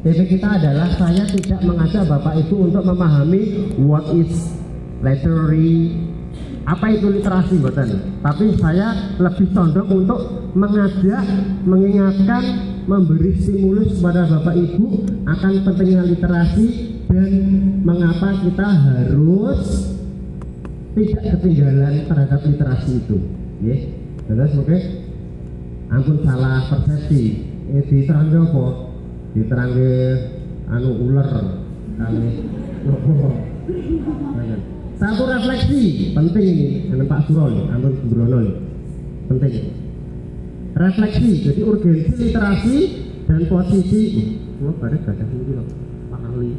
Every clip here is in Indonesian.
TP kita adalah saya tidak mengajak Bapak Ibu untuk memahami what is literary, apa itu literasi mboten. Tapi saya lebih condong untuk mengajak, mengingatkan, memberi stimulus kepada Bapak Ibu akan pentingnya literasi dan mengapa kita harus tidak ketinggalan terhadap literasi itu. Nggih. Terus oke. Ampun salah persepsi. Diterangke apa? Diterangke anu ular kali. Satu refleksi penting ini, Pak Suron, ampun Sembrono ini. Penting. Refleksi, jadi urgensi literasi dan posisi. Oh, bareng gadah iki lho. Pak Ali.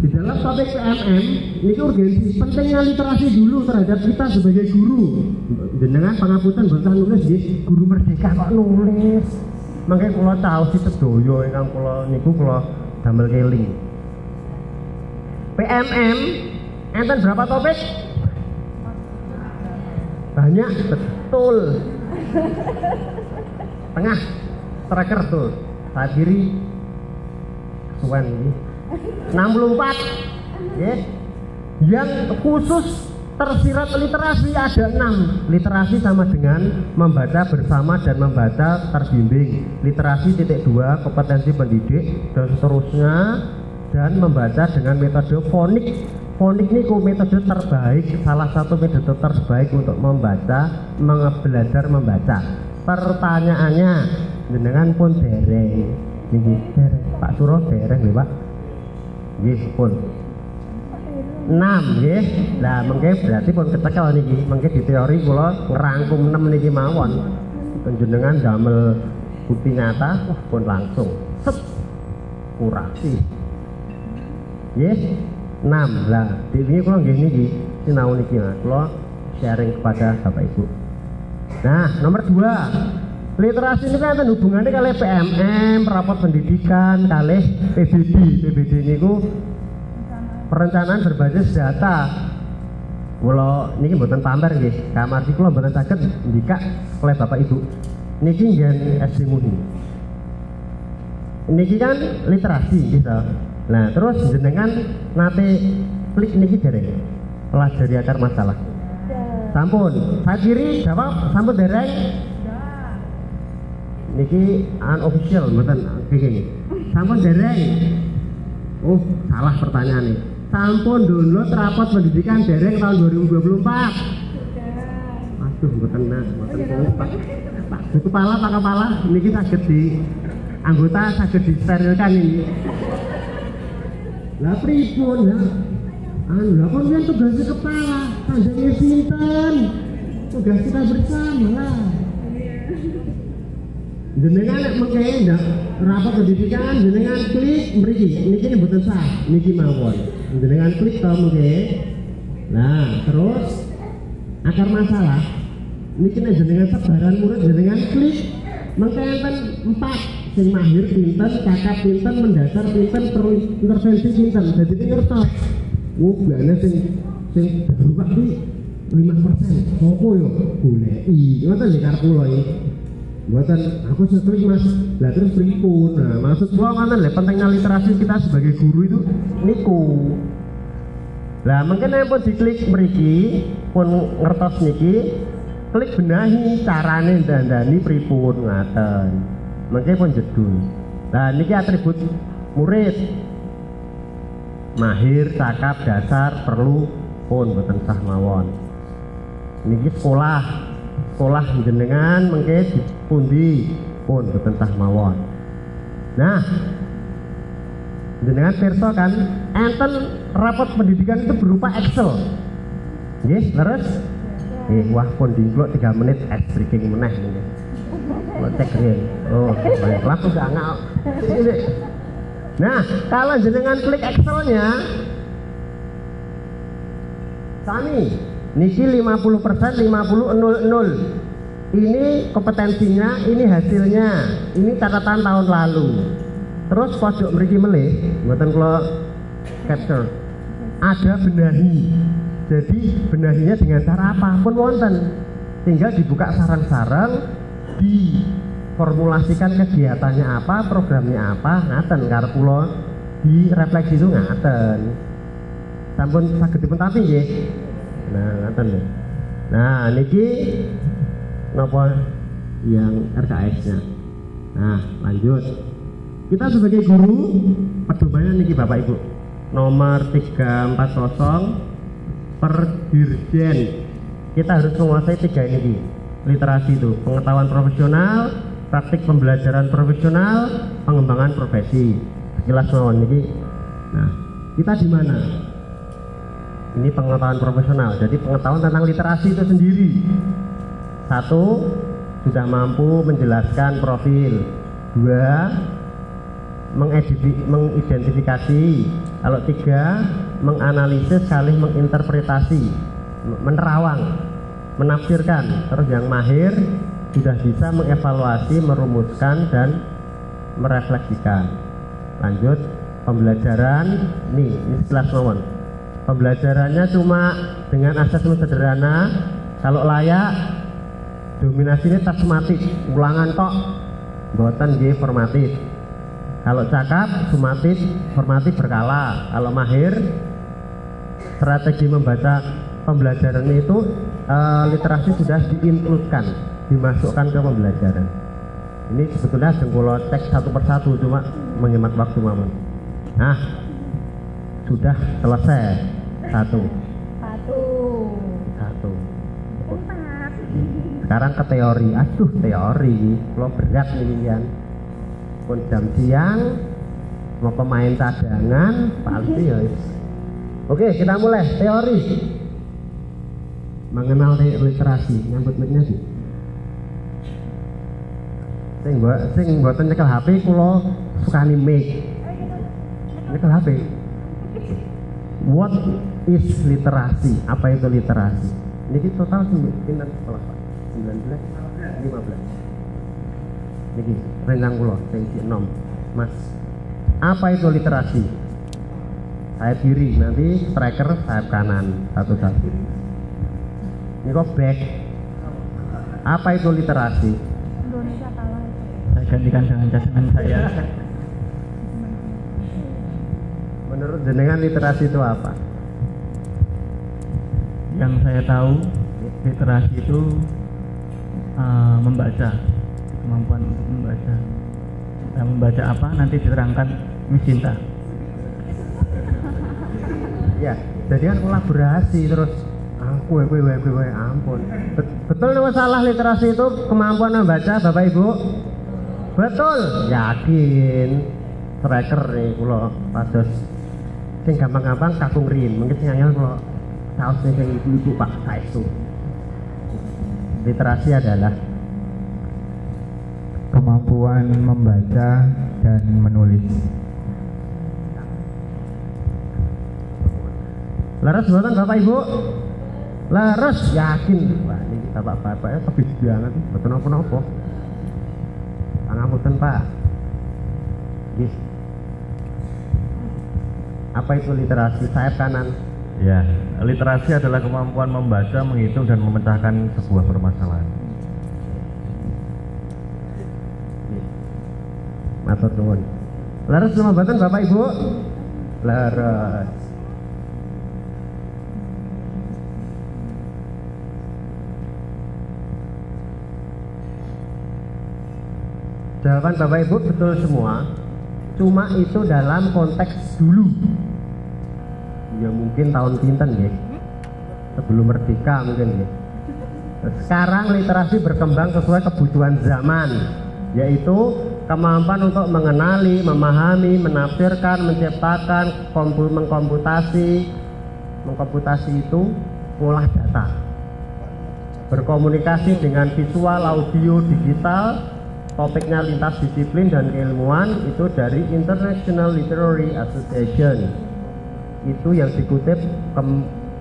Di dalam topik PMM, ini urgensi pentingnya literasi dulu terhadap kita sebagai guru. Jenengan pangapunten boten nulis nggih, guru merdeka kok nulis. Mangke kula tahu si sedaya ingkang kula niku kula damel keling. PMM enten berapa topik? Banyak betul. Tengah tracker tuh. Saat kiri kesuwen ini 64 ya. Yang khusus tersirat literasi ada 6. Literasi sama dengan membaca bersama dan membaca terbimbing. Literasi titik 2 kompetensi pendidik dan seterusnya, dan membaca dengan metode fonik. Fonik ini metode terbaik, salah satu metode terbaik untuk membaca, belajar membaca. Pertanyaannya dengan pun dereng. Nggih, dereng. Pak Suro dereng nggih, Pak. Nggih, pun 6 nggih. Lah mengke berarti pun kecekel niki. Mengke di teori kula ngerangkum 6 niki mawon. Panjenengan damel bukti nyata pun langsung set kurasi. Nggih. 6. Lah dene kula nggih niki sinau niki kula sharing kepada Bapak Ibu. Nah, nomor 2. Literasi ini kan hubungannya kali PMM, rapor pendidikan, kali PBD. PBD niku perencanaan berbasis data. Kula niki mboten pamer nggih, kamar iki kula mboten saged ndikak oleh Bapak Ibu. Niki ngen SD Muni. Niki kan literasi gitu. Nah, terus jenengan nate klik niki dereng. Pelajari akar masalah. Sampun, saya kiri jawab sampun dereng. Niki unofficial mboten begini. Sampun dereng. Oh, salah pertanyaan nih. Sampun download rapot pendidikan dereng tahun 2024. Aduh, mboten kompak. Pak kepala, Pak kepala, niki saged di anggota saged disterilkan ini. Lah pripun ya? Anu, lah kon yen tugas kepala, tandane sinten? Tugas kita bersama lah. Jenengan nek mengke ndak rapot pendidikan jenengan klik mriki. Niki mboten sah, niki mawon. Jenengan klik to mengke. Nah, terus akar masalah niki nek jenengan sebaran murid jenengan klik mengke enten 4 sing mahir pinten, cakap pinten, mendasar pinten, intervensi pinten. Dadi iki ngertos. Oh, bane sing darurat iki 5%. Sopo yo? Goleki. Ngoten nggih karep kula iki. Buatan aku seklik Mas. Lah terus pripun? Nah, maksud gua kan lho pentingnya literasi kita sebagai guru itu niku. Lah mungkin nek pun diklik mriki pun ngertos niki, klik benahi carane dandani pripun ngaten. Mungkin pun jedul. Nah niki atribut murid. Mahir, cakap, dasar, perlu pun boten sah mawon. Niki sekolah jenengan mengke dipundi pun boten sah mawon. Nah, jenengan pirsa kan enten rapot pendidikan itu berupa Excel. Nggih, leres? Wah pun diinglok 3 menit ice breaking meneh nggih. Kula cek riyen. Oh, langsung gak ngak. Nah, kalau jenengan klik Excelnya sami niki 50%, 50, 00. Ini kompetensinya, ini hasilnya, ini catatan tahun lalu. Terus pojok mriki melih, mboten kula capture. Ada benahi. Jadi benahinya dengan cara apa pun wonten. Tinggal dibuka sarang-sarang, formulasikan kegiatannya apa, programnya apa, ngaten karep kula di refleksi itu ngaten. Sampun saged dipun tapi nggih. Nah, ngaten nggih. Nah, niki napa yang RKS-nya. Nah, lanjut. Kita sebagai guru pedomannya niki Bapak Ibu. Nomor 340 per dirjen. Kita harus menguasai 3 ini. Literasi itu, pengetahuan profesional, praktik pembelajaran profesional, pengembangan profesi. Jelas mawon niki. Nah, kita di mana? Ini pengetahuan profesional. Jadi pengetahuan tentang literasi itu sendiri. 1, sudah mampu menjelaskan profil. 2, mengidentifikasi. Kalau 3, menganalisis sekali menginterpretasi, menerawang, menafsirkan. Terus yang mahir sudah bisa mengevaluasi, merumuskan dan merefleksikan. Lanjut pembelajaran. Ini kelas nomor. Pembelajarannya cuma dengan asesmen sederhana. Kalau layak, dominasi ini tasmatif, ulangan tok, mboten nggih formatif. Kalau cakap, sumatif, formatif berkala. Kalau mahir, strategi membaca pembelajaran itu literasi sudah diinkludkan, dimasukkan ke pembelajaran. Ini sebetulnya jengkolo teks satu persatu, cuma menghemat waktu mawon. Nah, sudah selesai. Satu. Sekarang ke teori. Aduh, teori, lo berat nih kan. Pun jam siang, mau pemain cadangan, pasti ya. Oke, kita mulai teori. Mengenal literasi, nyambut mic-nya sih. Sing mboten nyekel HP kula sukani mic. Nyekel HP. What is literasi? Apa itu literasi? Niki total pinten sekolah Pak? 19, 15. Niki rencang kula sing nom. Mas, apa itu literasi? Sayap kiri, nanti striker sayap kanan satu-satu. Ini kok back. Apa itu literasi? Saya gantikan dengan cadangan saya. Menurut jenengan literasi itu apa? Yang saya tahu literasi itu membaca, kemampuan untuk membaca. Nah, membaca apa nanti diterangkan Miss Cinta. Ya, jadi kan kolaborasi terus. Gue ampun. Betul nih masalah literasi itu kemampuan membaca Bapak Ibu? Betul, yakin. Striker nih kula pados sing gampang-gampang kakung rin, mungkin sing angel kula saos sing ibu-ibu Pak saestu. Literasi adalah kemampuan membaca dan menulis. Leres mboten Bapak Ibu? Leres, yakin. Wah, ini bapak-bapaknya lebih banget, betul napa-napa. Pangapunten Pak. Yes. Apa itu literasi? Sayap kanan. Ya, literasi adalah kemampuan membaca, menghitung dan memecahkan sebuah permasalahan. Matur nuwun. Leres sama mboten Bapak Ibu? Leres. Jawaban Bapak Ibu betul semua. Cuma itu dalam konteks dulu. Ya mungkin tahun pinten nggih. Sebelum merdeka mungkin nggih. Sekarang literasi berkembang sesuai kebutuhan zaman, yaitu kemampuan untuk mengenali, memahami, menafsirkan, menciptakan, mengkomputasi itu mengolah data. Berkomunikasi dengan visual, audio, digital. Topiknya lintas disiplin dan keilmuan, itu dari International Literary Association. Itu yang dikutip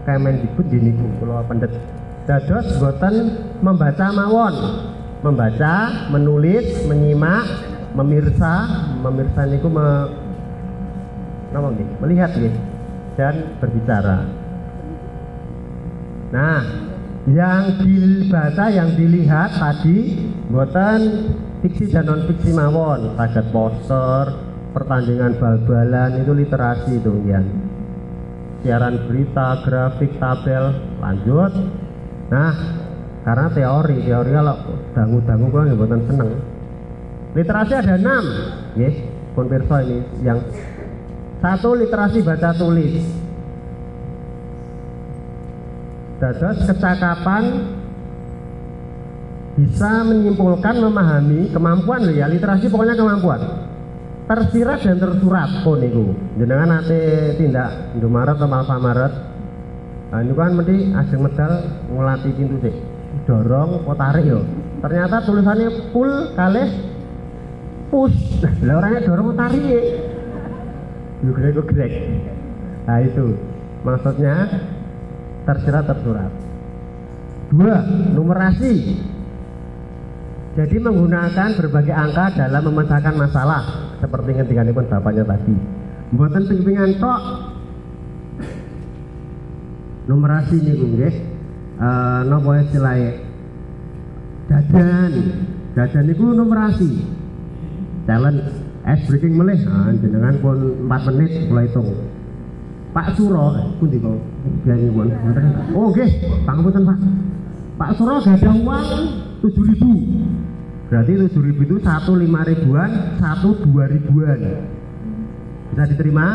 Kemendikbud gini kalau pendet. Dados boten membaca mawon, membaca, menulis, menyimak, memirsa niku melihat nggih dan berbicara. Nah, yang dibaca, yang dilihat tadi boten fiksi dan non fiksi mawon, saged poster, pertandingan bal-balan itu literasi itu ya. Siaran berita, grafik, tabel, lanjut. Nah, karena teori kalau dangu-dangu kula nggih mboten seneng. Literasi ada 6, nggih. Pun pirsa ini yang 1 literasi baca tulis. Dados kecakapan bisa menyimpulkan, memahami, kemampuan loh ya, literasi pokoknya kemampuan. Tersirat dan tersurat pun niku. Jenengan nate tindak Indomaret atau Alfamaret. Nah, ini kan mesti ajeng medal ngulati pintu sih. Dorong, kok tarik yo. Ternyata tulisannya full kalih push. Lah orangnya dorong tarik. Yo grek. Nah itu maksudnya tersirat tersurat. 2. Numerasi. Jadi menggunakan berbagai angka dalam memecahkan masalah seperti ngendikanipun bapaknya tadi. Mboten ping-pingan tok. Numerasi niku nggih. Napa istilahe? Jajan niku numerasi. Challenge ice breaking melih. Nah, jenengan pun 4 menit mulai hitung. Pak Suro, pundi kok biyen pun. Oh nggih, pangapunten Pak. Pak Suro gadah uang 7.000. Berarti 7.000 itu 1 5.000-an, 1 2.000-an. Bisa diterima?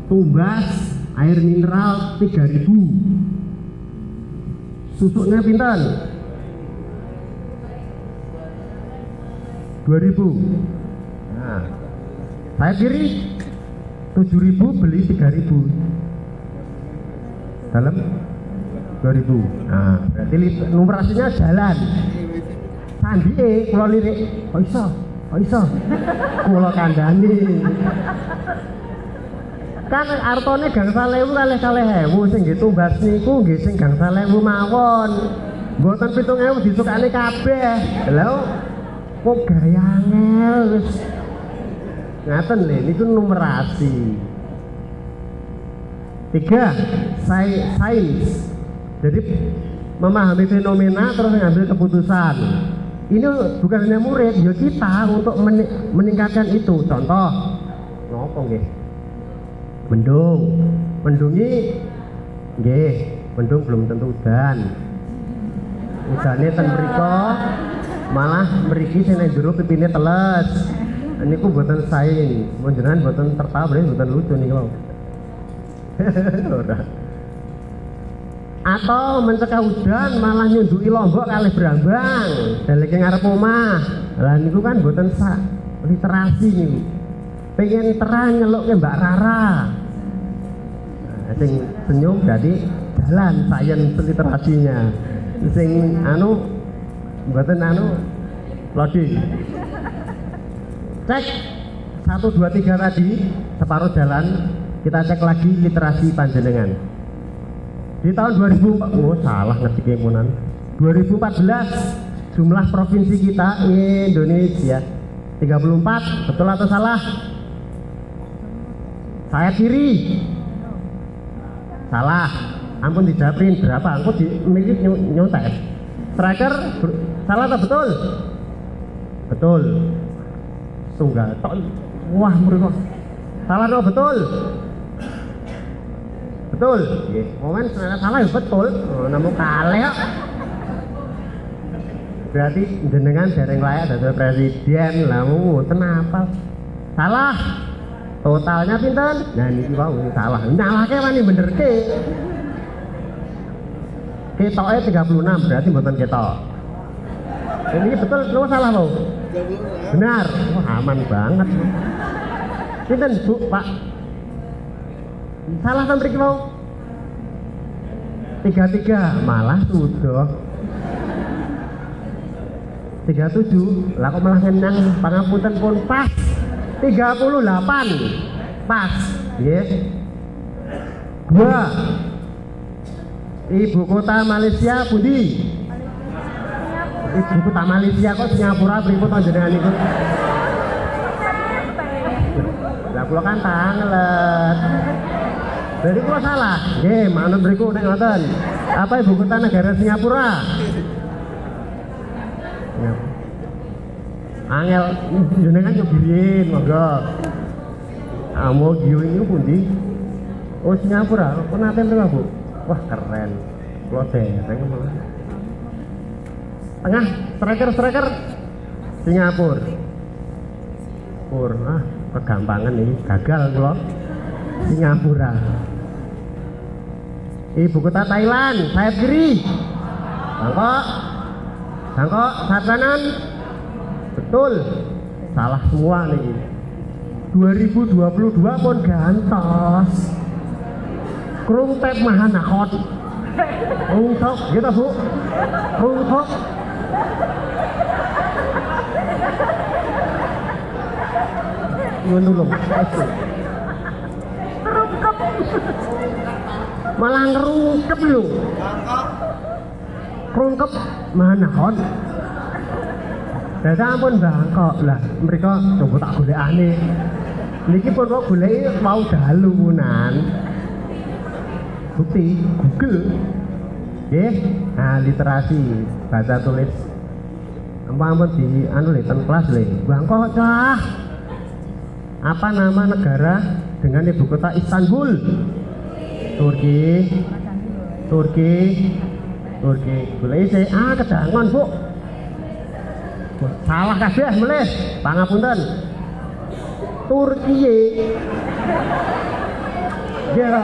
Tumbas air mineral 3.000. Susuknya pinten? 2.000. Nah, saya kiri 7.000 beli 3.000. Dalam 2.000. Nah, berarti numerasinya jalan. Sandi kula lirik, kok iso. Kula kandhani. Kan artone gangsal 1.000 kalih 1.000 sing nggih tumbas niku nggih sing gangsal 1.000 mawon. Mboten 7.000 disukane kabeh. Lha kok gaya angel wis. Ngaten lho niku numerasi. 3. Sains. Jadi memahami fenomena terus mengambil keputusan. Ini bukan hanya murid, ya kita untuk meningkatkan itu. Contoh, nopo nggih? Mendungi nggih, mendung belum tentu udan. Udane ten mriko malah mriki sing nang jero pipine teles. Niku mboten sains, panjenengan mboten tertawa, mboten lucu niku. Ora. Atau mencegah hujan malah nyunduki lombok kalih brambang daleke ngarep omah. Lah niku kan mboten literasi niku. Pengen terang nyelukke Mbak Rara. Nah, sing senyum jadi jalan sains literasinya. Sing mboten loading. Cek 1 2 3 tadi separuh jalan, kita cek lagi literasi panjenengan. Di tahun 2014 jumlah provinsi kita Indonesia 34, betul atau salah? Saya kiri. Salah. Ampun dijawabin berapa? Aku milih nyontek. Tracker salah atau betul? Betul. Tunggal tok. Wah, mriko. Salah atau betul? Betul. Nggih, momen salah ya betul. Oh, namun kalih kok. Berarti jenengan dereng layak dadi presiden. Lah ngoten apa? Salah. Totalnya pinten? Nah niki wae salah. Nyalahke wani benerke. Ketoke 36 berarti mboten ketok. Ini betul lu salah lo? Benar. Wah, aman banget. Pinten Bu, Pak? Salah kan mriki mau? 33 malah sudah 37. Lah kok malah ngenang pangapunten pun pas 38 pas nggih. 2. Ibu kota Malaysia pundi? Ibu kota Malaysia kok Singapura pripun panjenengan niku? Lah kula kan tangelet. Jadi kula salah. Nggih, manut mriku nek ngoten. Apa ibu kota negara Singapura? Angel jenengan yo biyen monggo. Amo giyo ini pundi? Oh Singapura, pernah tentang Bu? Wah keren. Kulo dereng malah. Tengah striker Singapura. Kegampangan ini gagal kulo. Singapura. Ibu kota Thailand, sayap kiri. Bangkok, sayap kanan. Betul. Salah semua nih. 2022 pun gantos. Krungtep Mahanakot. Krungtok, gitu Bu. Krungtok. Nulung. Ngerungkep. Malah ngerungkep lu. Krungkep Mahanakot. Dada ampun Bangkok lah. Mereka coba tak golekane. Niki pun kok goleki mau dalu punan. Bukti Google. Nggih. Nah, literasi baca tulis. Ampun di anu le ten kelas le. Bangkok cah. Apa nama negara dengan ibu kota Istanbul? Turki. Goleki sik kedangon, Bu. Salah kabeh melih. Pangapunten. Turkiye. Ya.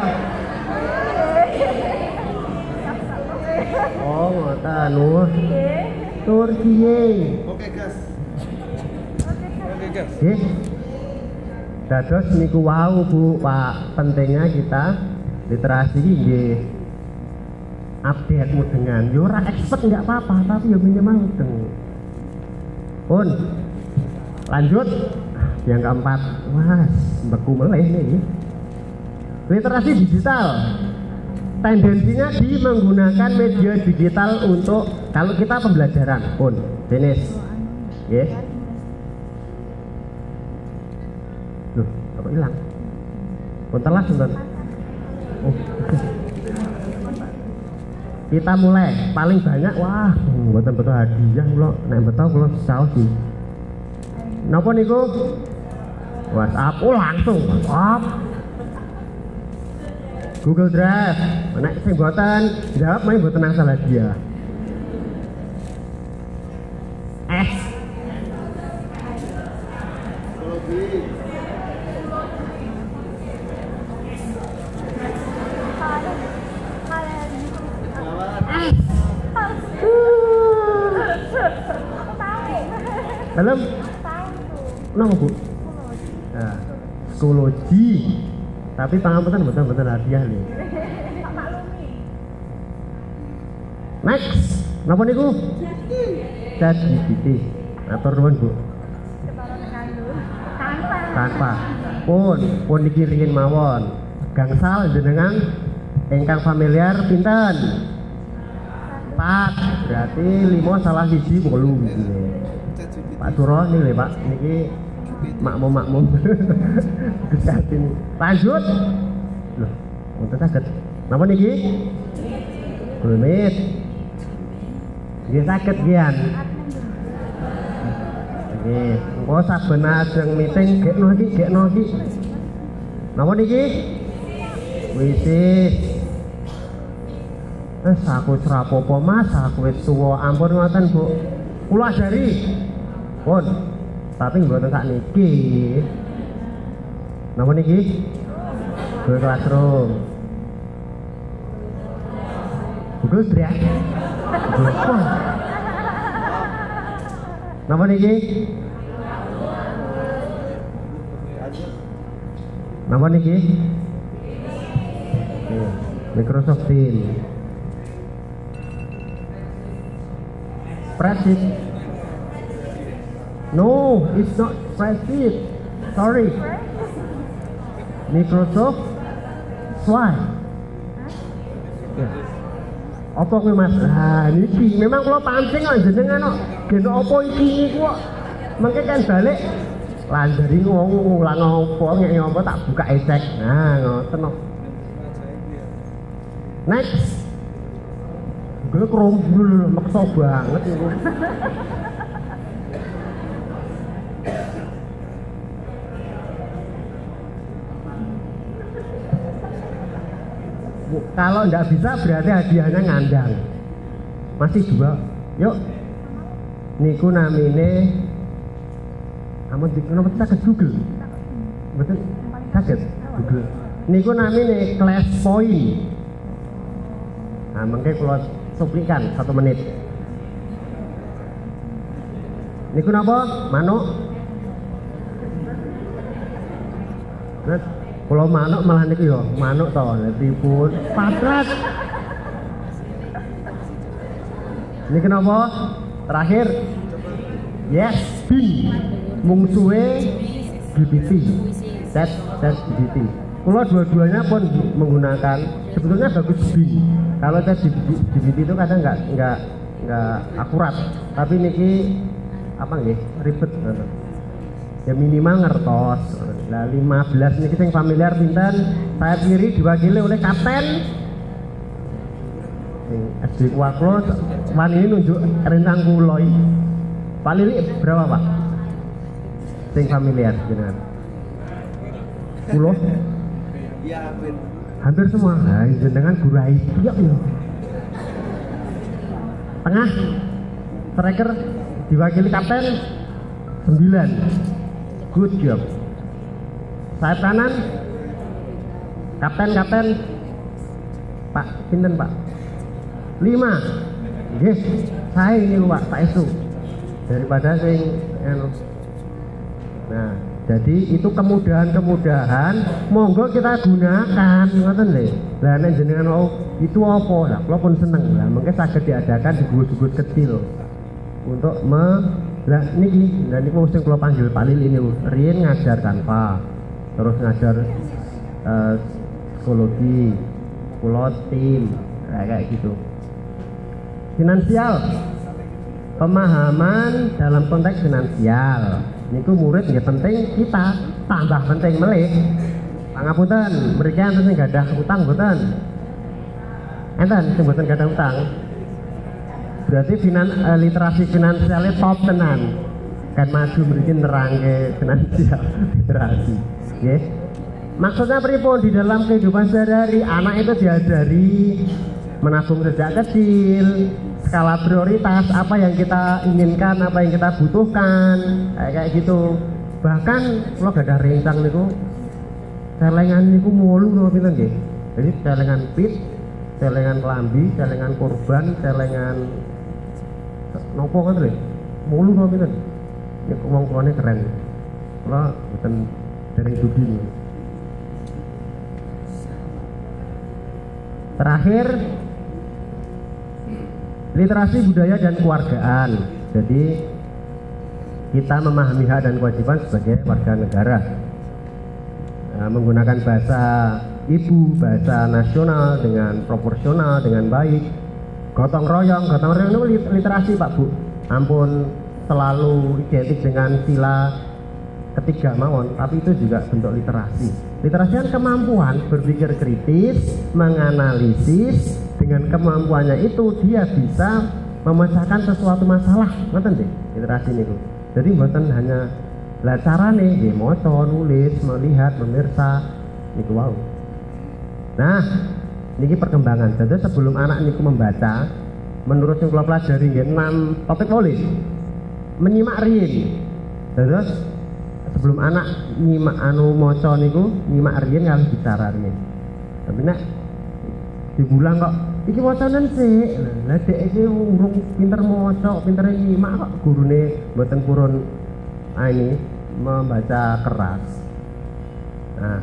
Oh, ngoten. Turkiye. Oke, Gas. Nggih. Dados niku wau Bu, Pak, pentingnya kita literasi iki nggih. Update mudengan. Yo ora expert enggak apa-apa, tapi yo minimal mudeng. Pun lanjut yang keempat. Mas, beku meleh nih. Literasi digital. Tendensinya di menggunakan media digital untuk kalau kita pembelajaran pun jenis. Yes. Loh, apa hilang? Pun telas nonton. Oh. Kita mulai paling banyak wah betul hadiah kula nek betul kula saos sih. Napa niku? WhatsApp langsung WhatsApp. Google Drive. Nek sing mboten jawab main mboten asal hadiah. Dalam nang Bu. Nah, psikologi. Tapi pangapunten betul hadiah nih. Next, napa niku? ChatGPT. Atur nuwun Bu. Tanpa. Pun dikirin mawon. Gangsal jenengan ingkang familiar pinten? 4. Berarti 5 salah siji 8 gitu. Pak Turo nih le Pak, niki makmum. Gesat ini. Lanjut. Loh, untuk saged. Napa niki? Kulmit. Nggih saged gian. Nggih, engko saben ajeng meeting gekno iki. Napa niki? Wisis. Aku serapopo Mas, aku wis tuwa. Ampun ngoten Bu. Kula ajari. Pun, tapi mboten sak niki. Napa niki? Google Classroom. Google Drive. Napa niki? Napa niki? Microsoft Teams. Spreadsheet. No, it's not spreadsheet. Sorry. Microsoft Slide. Ya. Apa kuwi Mas? Nah, niki memang kula pancing kok jenengan kok. Gen apa iki kok. Mengke kan balik landari ngulang apa ngene apa tak buka esek. Nah, ngoten kok. Next. Gue kerombol maksa banget itu. Kalau nggak bisa berarti hadiahnya ngandang. Masih 2. Yuk. Niku namine amun kenapa kita ke Google? Betul? Kaget Google. Niku namine Clash Point. Nah, mengke kula suplikan 1 menit. Niku napa? Manuk. Nah, kalau manuk malah niku yo, manuk to, pripun? Patrat. Niki napa? Terakhir. Yes, Bing. Mungsuhe GPT. Chat GPT. Kalau dua-duanya pun menggunakan, sebetulnya bagus Bing. Kalau Chat GPT itu kadang nggak akurat, tapi niki apa nggih ribet. Ya minimal ngertos. Nah 15 niki sing familiar pinten, saya kiri diwakili oleh Kapten SD Kuaklo. Man ini nunjuk rentang kuloi. Pak Lili berapa Pak? Sing familiar jenengan? Kulo? Iya hampir semua. Nah, jenengan guru IT ya. Tengah striker diwakili Kapten 9. Good job. Sayap kanan Kapten Pak pinten Pak? 5. Yes, saya ini Pak Esu daripada sing nah, jadi itu kemudahan monggo kita gunakan ngoten lho. Lah nek jenengan mau itu apa? Lah kula pun seneng. Lah mengke saged diadakan di gugus-gugus kecil untuk lah niki sing kula panggil Pak Lili ini riyen ngajar tanpa terus ngajar psikologi, kula tim kayak gitu. Finansial, pemahaman dalam konteks finansial niku murid nggih penting, kita tambah penting melih. Pangapunten, mriki enten sing gadah utang mboten? Enten sing mboten gadah utang. Berarti literasi finansialnya top tenan. Kan maju mriki nerangke finansial literasi. Nggih. Maksudnya pripun di dalam kehidupan sehari-hari anak itu diajari menabung sejak kecil, skala prioritas, apa yang kita inginkan, apa yang kita butuhkan, kayak gitu. Bahkan kalau gak ada rencang niku, celengan niku mulu napa pinten nggih. Jadi celengan pit, celengan kelambi, celengan korban, celengan nopo kan lho. Mulu napa pinten. Niku wong-wongane keren. Kula mboten dereng budi. Terakhir, literasi budaya dan kewargaan. Jadi kita memahami hak dan kewajiban sebagai warga negara, menggunakan bahasa ibu, bahasa nasional dengan proporsional, dengan baik. Gotong royong itu literasi Pak Bu. Ampun selalu identik dengan sila ketiga mawon, tapi itu juga bentuk literasi. Literasi kan kemampuan berpikir kritis, menganalisis. Dengan kemampuannya itu dia bisa memecahkan sesuatu masalah, ngoten nggih literasi niku. Jadi mboten hanya lah carane nggih maca, nulis, melihat, memirsa niku wau. Nah, niki perkembangan. Jadi sebelum anak niku membaca, menurut yang kula pelajari nggih 6 topik nulis. Menyimak riyin. Terus sebelum anak nyimak maca niku, nyimak riyin kali bicara riyin. Tapi nek dibulang kok iki wacanen sik. Lah dhek iki urung pinter maca, pinter nyimak kok gurune mboten purun ini membaca keras. Nah,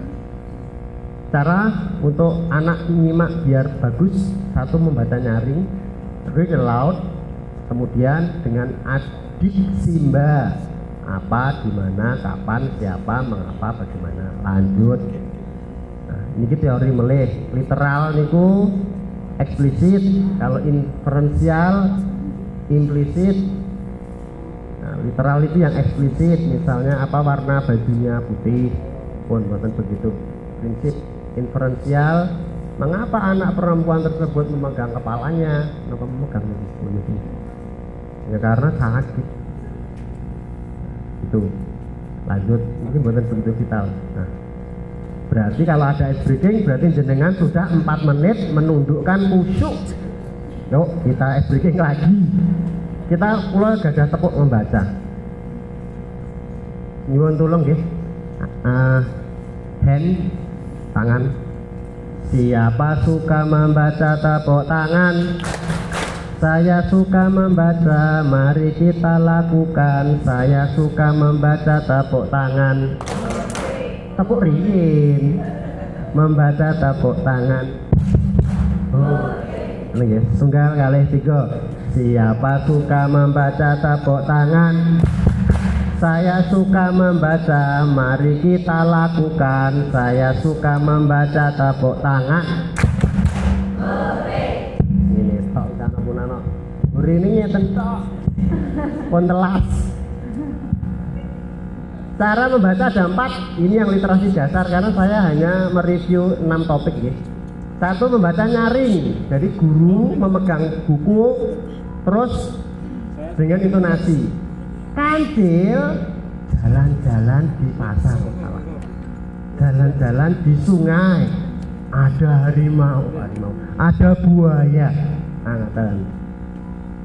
cara untuk anak nyimak biar bagus, satu membaca nyaring, read aloud, kemudian dengan diksi Mbak, apa, di mana, kapan, siapa, mengapa, bagaimana, lanjut. Nah, ini teori melih. Literal niku eksplisit, kalau inferensial implisit. Nah, literal itu yang eksplisit, misalnya apa warna bajunya putih, pun bukan begitu. Prinsip inferensial, mengapa anak perempuan tersebut memegang kepalanya, kenapa memegang begitu? Ya karena sakit. Itu lanjut, ini bukan begitu vital. Nah, Berarti kalau ada ice breaking berarti jenengan sudah 4 menit menundukkan khusyuk. Yuk kita ice breaking lagi. Kita kula gadah tepuk membaca. Nyuwun tulung nggih. Hand tangan. Siapa suka membaca tepuk tangan. Saya suka membaca, mari kita lakukan. Saya suka membaca, tepuk tangan. Tepuk ringin. Membaca tepuk tangan. Oh, ini ya, tunggal kali 3. Siapa suka membaca tepuk tangan. Saya suka membaca, mari kita lakukan. Saya suka membaca, tepuk tangan. Ini tok kana punano. Burine ngeten tok. Pun telas. Cara membaca ada 4. Ini yang literasi dasar karena saya hanya mereview 6 topik ya. 1 membaca nyaring. Jadi guru memegang buku terus dengan intonasi. Kancil jalan-jalan di pasar, jalan-jalan di sungai, ada harimau, ada buaya.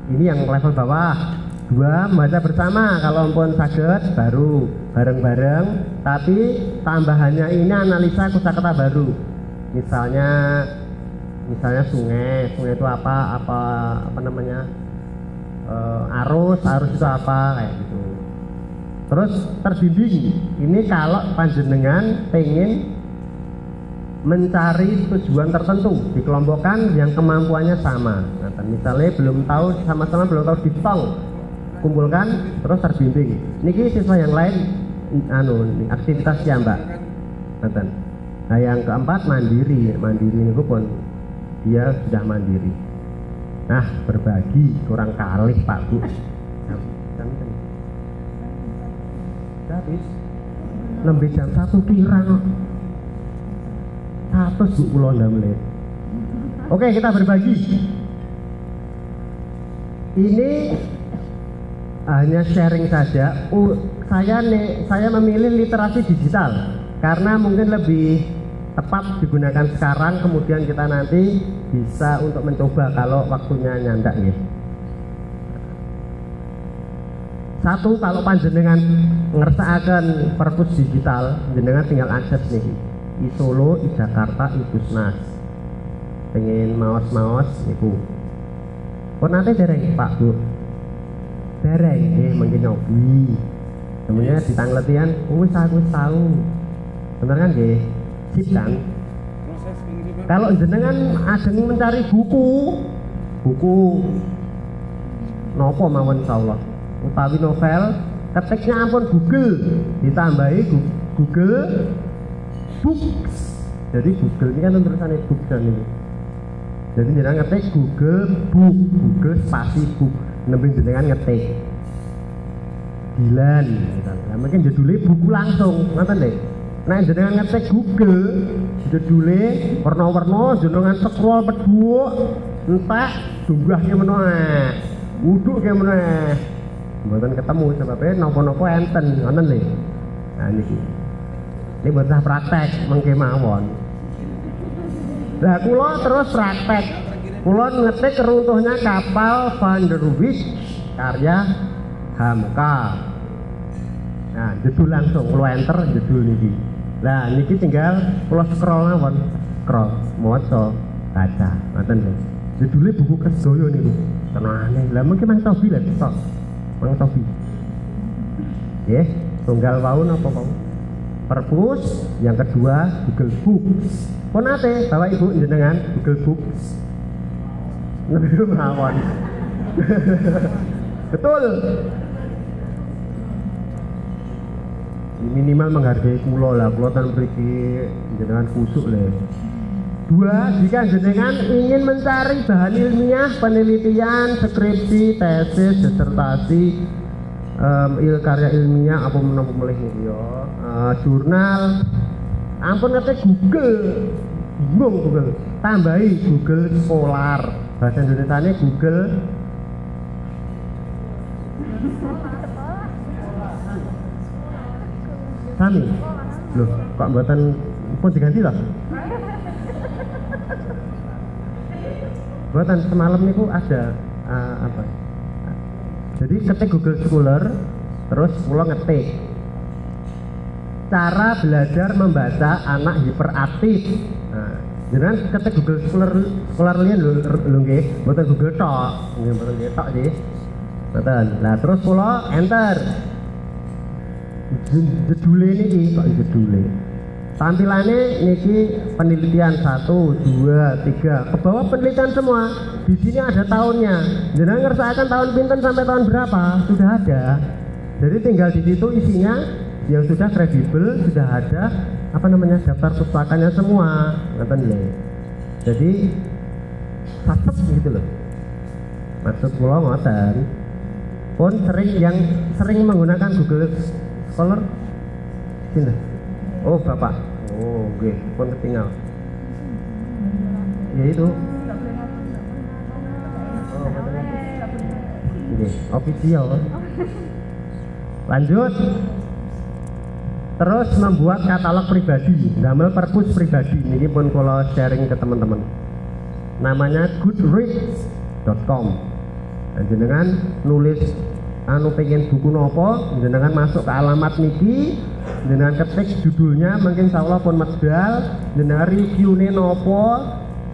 Ini yang level bawah. 2 membaca bersama, kalau ampun saged baru bareng-bareng, tapi tambahannya ini analisa kosakata baru. Misalnya sungai itu apa namanya? Arus itu apa kayak gitu. Terus terbimbing ini kalau panjenengan pengen mencari tujuan tertentu, dikelompokkan yang kemampuannya sama. Nah, misalnya belum tahu sama-sama belum tahu diftong, kumpulkan terus terbimbing. Niki siswa yang lain aktivitas ya Mbak. Nah yang keempat mandiri ini pun dia sudah mandiri. Nah, berbagi kurang kalih Pak Bu. Habis nembe jam 1 kirang. 100 Bu kula ndamel. Oke, kita berbagi. Ini hanya sharing saja. Saya memilih literasi digital karena mungkin lebih tepat digunakan sekarang, kemudian kita nanti bisa untuk mencoba kalau waktunya nyandak ya. 1, kalau panjenengan ngersakaken perpus digital, jenengan tinggal akses nih. I Solo, I Jakarta, I Pusnas. Pengen maos niku. Kok nanti dereng Pak Bu? Dereng mungkin nyobi. Kemudian ditangletian, wis aku tahu. Bener kan nggih? Sip kan? Kalau jenengan ajeng mencari buku nopo mawon insyaallah utawi novel, ketiknya ampun Google, ditambahi Google Books. Jadi Google ini kan tulisannya book dan ini. Jadi jenengan ngetik Google Book, Google spasi book, nembe jenengan ngetik Dilan gitu. Nah, mungkin judulnya buku langsung, ngoten lho. Nah, jenengan ngetik Google, judulnya warna-warna, jenengan scroll pedhuwuk, entek jumlahnya meneh. Wuduk ke meneh. Mboten ketemu sebabnya napa-napa enten, ngoten lho. Nah niki. Ini bocah praktek mengke mawon. Lah kula terus praktek. Kula ngetik runtuhnya kapal Van der Wijk karya Hamka. Nah, judul langsung kula enter judul niki. Lah niki tinggal kula scroll mawon, scroll, maca, baca, ngoten lho. Judulnya buku kesedoyo niku. Tenane. Lah mungkin Mang Tobi lah tok. Mang Tobi. Nggih, tunggal wau napa kok? Perpus, yang kedua Google Books. Pun ate Bapak Ibu jenengan Google Books. Niku mawon. Betul. Minimal menghargai kula lah, kula tan mriki jenengan kusuk le. 2, jika jenengan ingin mencari bahan ilmiah, penelitian, skripsi, tesis, disertasi, karya ilmiah apa menapa melih niku ya, jurnal, ampun ngetik Google, bingung Google, tambahi Google Scholar, bahasa Indonesianya Google sami. Loh, kok mboten pun diganti loh. Buatan semalam niku ada apa? Jadi ketik Google Scholar, terus pulau ngetik cara belajar membaca anak hiperaktif. Nah, jangan ketik Google Scholar lian lho nggih, buatan Google tok, nggih buatan nggih tok nggih. Betul. Nah terus pulau enter. Jedule niki kok jedule. Tampilannya niki penelitian 1, 2, 3 ke bawah penelitian semua. Di sini ada tahunnya. Jangan ngersakan tahun pinten sampai tahun berapa sudah ada. Jadi tinggal di situ isinya yang sudah kredibel, sudah ada apa namanya daftar pustakanya semua. Ngoten lho. Jadi satu gitu loh. Maksud kula ngoten. Pun sering menggunakan Google Scholar. Sini. Oh bapak, oh oke, pun ketinggal. Ya itu. Oke, official. Lanjut. Terus membuat katalog pribadi, damel perpus pribadi. Ini pun kalau sharing ke teman-teman. Namanya goodreads.com. Dan jenengan nulis pengen buku nopo, jenengan masuk ke alamat niki, jenengan ketik judulnya, mungkin insyaallah pun medal, jenengan reviewnya nopo,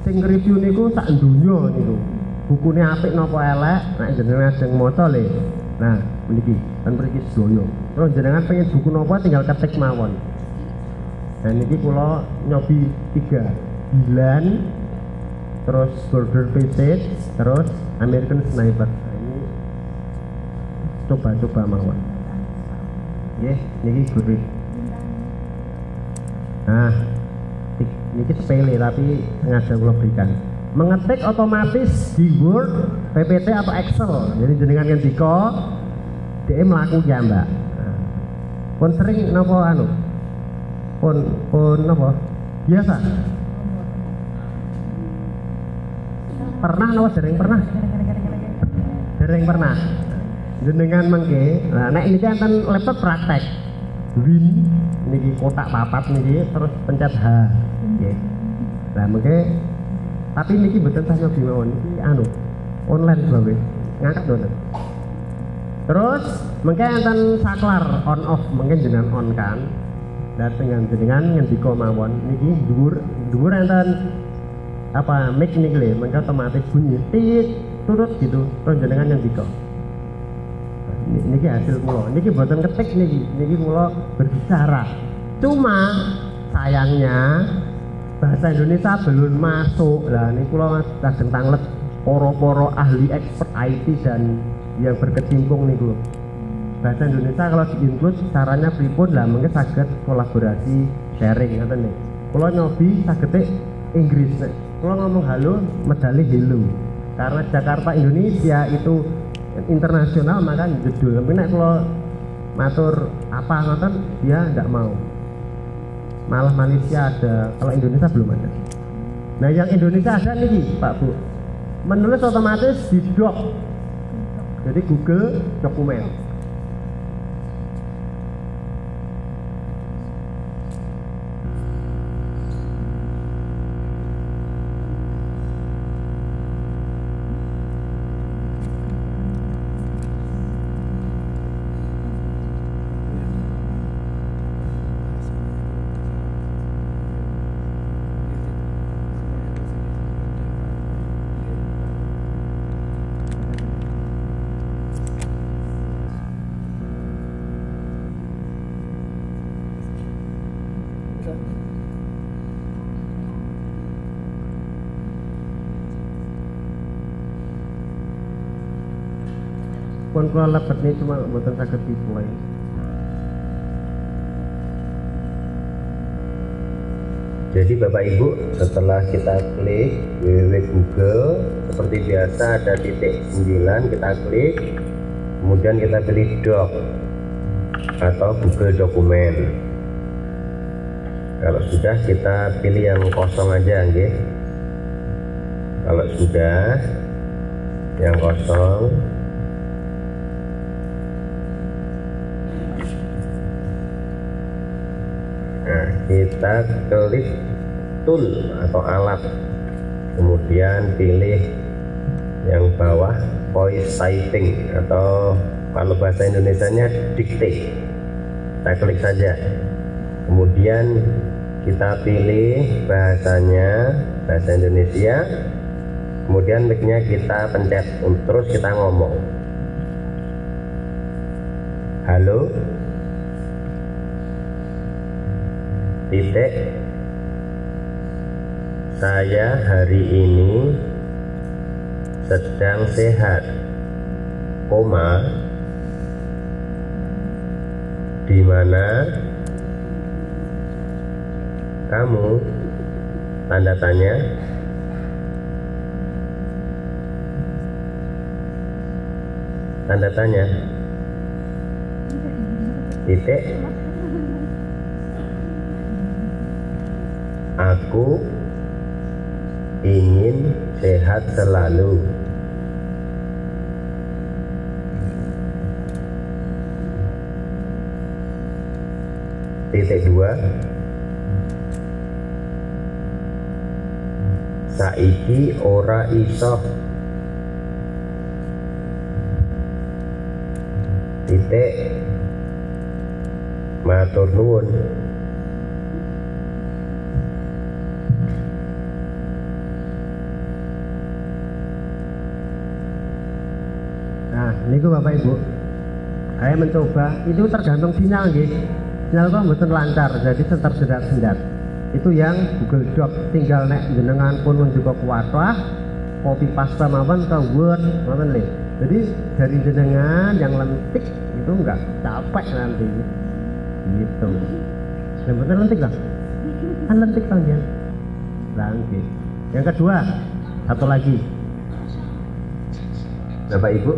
sing review niku sak donya niku. Bukune apik nopo elek, nek jenengan sing maca le. Nah, niki ten mriki sedoyo. Terus jenengan pengen buku nopo tinggal ketik mawon. Dan niki kula nyobi 3. Dilan, terus Border Passage, terus American Sniper. Coba mawon. Nggih, niki Goodreads. Nah, niki sepele tapi sengaja kula berikan. Mengetik otomatis di Word, PPT atau Excel. Jadi jenengan ngendika dhek mlaku ya, Mbak. Nah, pun sering napa anu? Pun napa? Biasa. Pernah napa dereng pernah? Dereng pernah. Jenengan mengke, nah nek niki enten laptop praktek. Win niki kotak papat niki terus pencet H. Nggih. Lah mengke tapi niki mboten sah nyobi mawon niki anu online bae. Ngangkat mboten. Terus mengke enten saklar on off, mungkin jenengan on kan. Lah jenengan ngendika mawon niki dhuwur enten apa mic niki lho, mengke otomatis bunyi tit turut gitu. Terus jenengan ngendika niki hasil kula, niki buatan ketik niki kula berbicara. Cuma sayangnya bahasa Indonesia belum masuk. Lah niku kula lajeng tanglet poro-poro ahli expert IT dan yang berkecimpung niku. Bahasa Indonesia kalau di-include caranya pripun lah mungkin saged kolaborasi sharing ngoten niku. Kula nyobi saged Inggris. Kula ngomong halo medali hello. Karena Jakarta Indonesia itu internasional maka judul. Tapi nek kalau matur apa ngoten dia enggak mau. Malah Malaysia ada, kalau Indonesia belum ada. Nah yang Indonesia ada nih Pak Bu, menulis otomatis di doc. Jadi Google dokumen. Pun kula lebet ini cuma mboten saged dimulai. Jadi Bapak Ibu, setelah kita klik www.google seperti biasa ada titik 9, kita klik, kemudian kita pilih doc atau Google dokumen. Kalau sudah kita pilih yang kosong aja, nggih. Kalau sudah yang kosong, Nah, kita klik tool atau alat, kemudian pilih yang bawah voice typing atau kalau bahasa Indonesianya dictate. Kita klik saja, kemudian kita pilih bahasanya bahasa Indonesia, kemudian mic-nya kita pencet, terus kita ngomong halo titik, saya hari ini sedang sehat, koma, di mana kamu, tanda tanya, tanda tanya, titik, aku ingin sehat selalu. Titik 2, saiki ora iso, titik, matur nuwun. Nah, ini Bapak Ibu, saya mencoba, itu tergantung sinyal nggih. Sinyal kok mboten lancar, jadi sendat-sendat. Itu yang Google Doc, tinggal nek jenengan pun mencoba kuatah copy paste mawon ke Word mawon le. Jadi dari jenengan yang lentik itu enggak capek nanti gitu. Yang bener lentik lah, kan lentik panjang lanjut. Yang kedua, satu lagi, Bapak Ibu,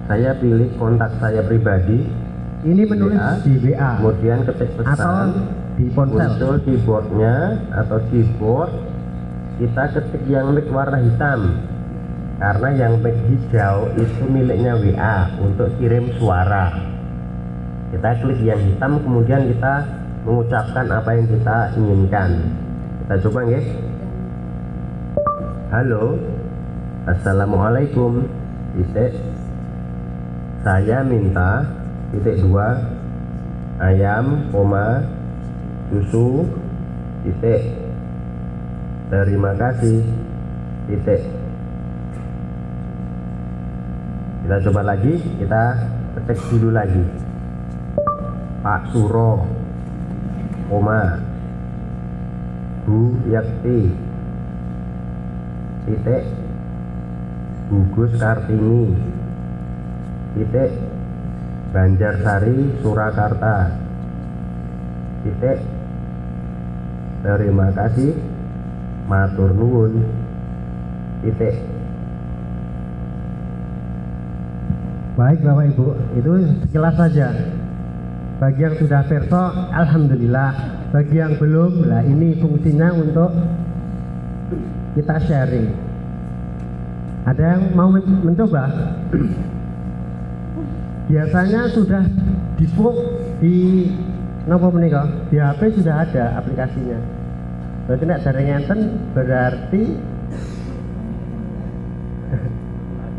saya pilih kontak saya pribadi, ini menulis di WA kemudian ketik atau pesan, di ponsel. muncul keyboardnya atau keyboard, kita ketik yang mic warna hitam, karena yang mic hijau itu miliknya WA untuk kirim suara. Kita klik yang hitam, kemudian kita mengucapkan apa yang kita inginkan. Kita coba nggih. Halo, assalamualaikum, titik, saya minta, titik 2, ayam, koma, susu, titik, terima kasih, titik. Kita coba lagi, kita ketik dulu lagi, Pak Suro, koma, Bu Yakti, titik, Gugus Kartini, titik, Banjarsari Surakarta, titik, terima kasih, matur nuwun, titik. Baik Bapak Ibu, itu sekilas saja. Bagi yang sudah verso, alhamdulillah. Bagi yang belum, lah ini fungsinya untuk kita sharing. Ada yang mau mencoba? Biasanya sudah default di nopo menika, di HP sudah ada aplikasinya. Berarti nek dereng enten berarti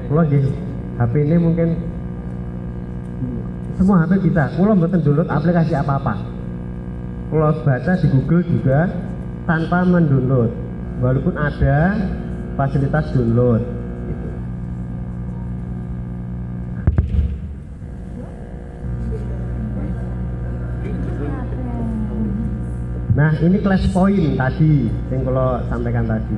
kula nggih HP ini mungkin semua HP bisa. Kula mboten download aplikasi apa-apa. Kula baca di Google juga tanpa mendownload. Walaupun ada fasilitas download. Gitu. Nah, ini class point tadi yang kula sampaikan tadi.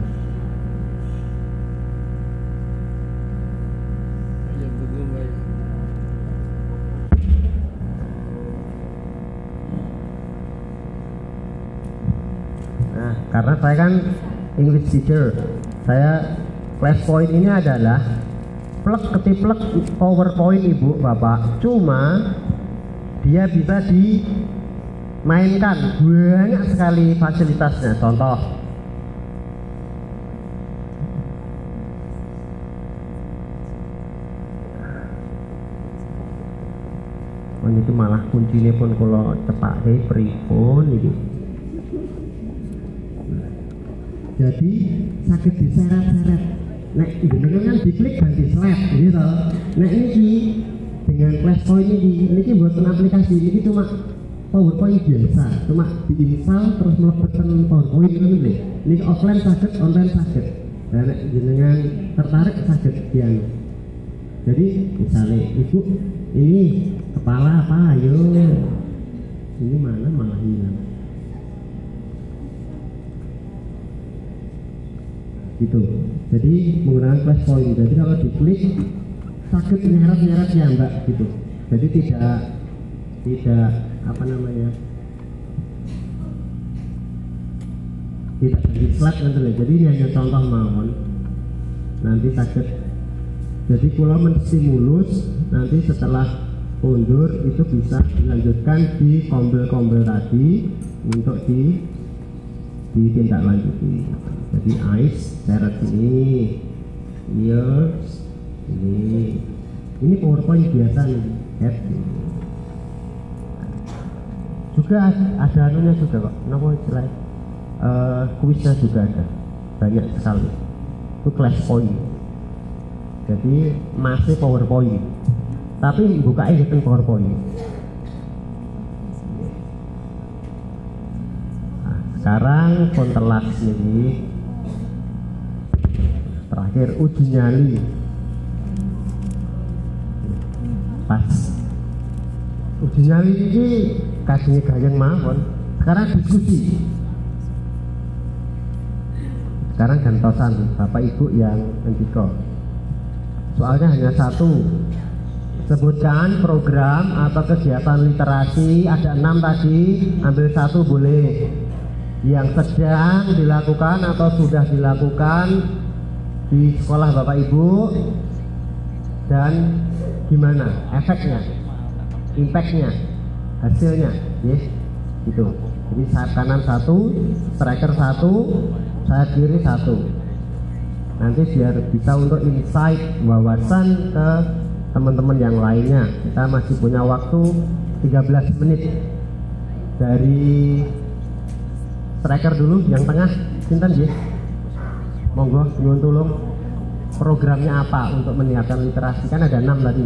Nah, karena saya kan English teacher, saya class point ini adalah plek ketiplek PowerPoint Ibu Bapak. Cuma dia bisa dimainkan banyak sekali fasilitasnya. Contoh, ini malah kuncinya pun kalau cepak pripun ini. jadi sakit diseret-seret. Nek jenengan kan diklik ganti slide gitu. Nek ini dengan flashpoint ini buatan aplikasi ini cuma PowerPoint biasa, cuma diinstal terus meletakkan PowerPoint itu nih. Ini offline sakit, online sakit. Dan jenengan tertarik sakit sekian. Jadi misalnya ibu ini kepala apa ayo, ini mana malah hilang. Gitu. Jadi menggunakan flashpoint. Jadi kalau diklik sakit nyeret-nyeret ya mbak gitu. Jadi tidak apa namanya, tidak jadi slide nanti. Jadi ini hanya contoh mawon. Nanti sakit. Jadi kalau menstimulus nanti setelah mundur itu bisa dilanjutkan di kombel-kombel tadi untuk ditindaklanjuti. Jadi eyes seret ini, ears ini PowerPoint biasa nih, head. Juga ada anunya juga kok, kenapa istilah kuisnya juga ada, banyak sekali. Itu class point. Jadi masih PowerPoint, tapi bukanya itu PowerPoint. Nah, sekarang kontelak ini terakhir uji nyali. Pas uji nyali ini kasihnya gayeng mawon. Sekarang diskusi. Sekarang gantosan Bapak Ibu yang ngendika. Soalnya hanya satu. Sebutkan program atau kegiatan literasi, ada 6 tadi, ambil satu boleh. Yang sedang dilakukan atau sudah dilakukan di sekolah Bapak Ibu, dan gimana efeknya, impactnya, hasilnya, yes, gitu. Jadi sayap kanan 1, striker 1, sayap kiri 1. Nanti biar bisa untuk insight, wawasan ke teman-teman yang lainnya. Kita masih punya waktu 13 menit. Dari striker dulu, yang tengah, sinten nggih? Monggo nyuwun tulung. Programnya apa untuk meningkatkan literasi? Kan ada 6 tadi.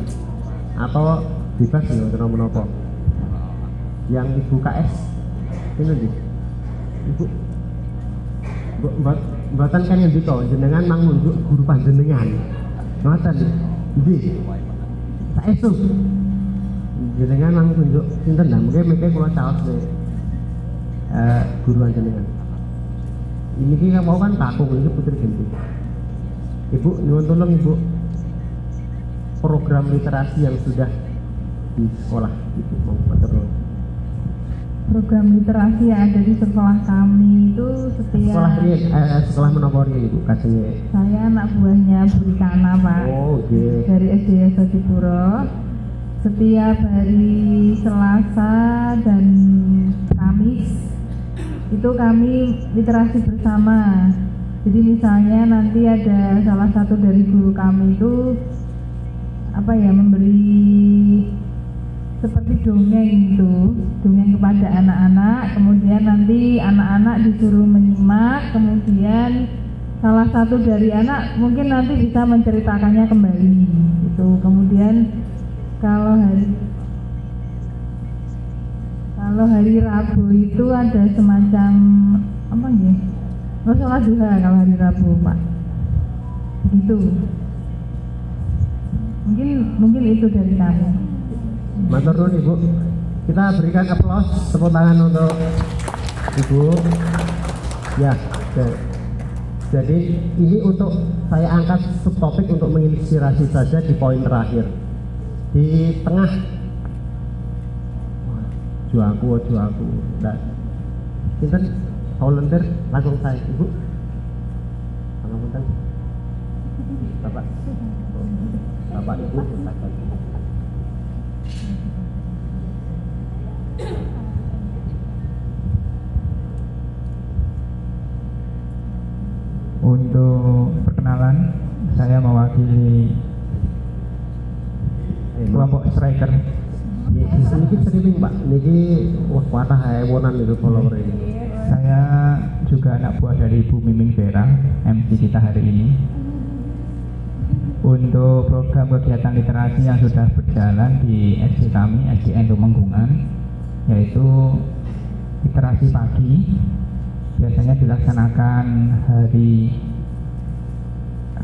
Atau bebas ya untuk menapa. Yang Ibu KS, ini nggih. Ibu mboten kan yang dito, jenengan mang nunjuk guru panjenengan. Ngoten. Nggih. Saestu. Jenengan mang nunjuk sinten lah, mungkin mikir kula caos guru panjenengan. Ini ki mau kan kakung ini putri Genti. Ibu nyuwun tolong Ibu, program literasi yang sudah di sekolah itu mau terus. Program literasi yang ada di sekolah kami itu setiap sekolah menapa riyen Ibu kajenge? Saya anak buahnya Bu Rikana, Pak. Oh, okay. Dari SD Sodipuro. Setiap hari Selasa dan Kamis itu kami literasi bersama. Jadi misalnya nanti ada salah satu dari guru kami itu memberi seperti dongeng kepada anak-anak, kemudian nanti anak-anak disuruh menyimak, kemudian salah satu dari anak mungkin nanti bisa menceritakannya kembali itu. Kemudian kalau hari Rabu itu ada semacam sholat duha kalau hari Rabu, Pak. Begitu. Mungkin itu dari kami. Matur nuwun Ibu. Kita berikan aplaus, tepuk tangan untuk Ibu. Ya, jadi ini untuk saya angkat subtopik untuk menginspirasi saja di poin terakhir. Di tengah juaku. Nah, sinten volunteer langsung saya Ibu. Pangapunten. Bapak Ibu silakan. Untuk perkenalan, saya mewakili kelompok striker. Niki streaming Pak, niki wah kuatah ewonan itu follower ini. Saya juga anak buah dari Ibu Mimin Vera, MC kita hari ini. Untuk program kegiatan literasi yang sudah berjalan di SD kami, SDN Tumenggungan, yaitu literasi pagi, biasanya dilaksanakan hari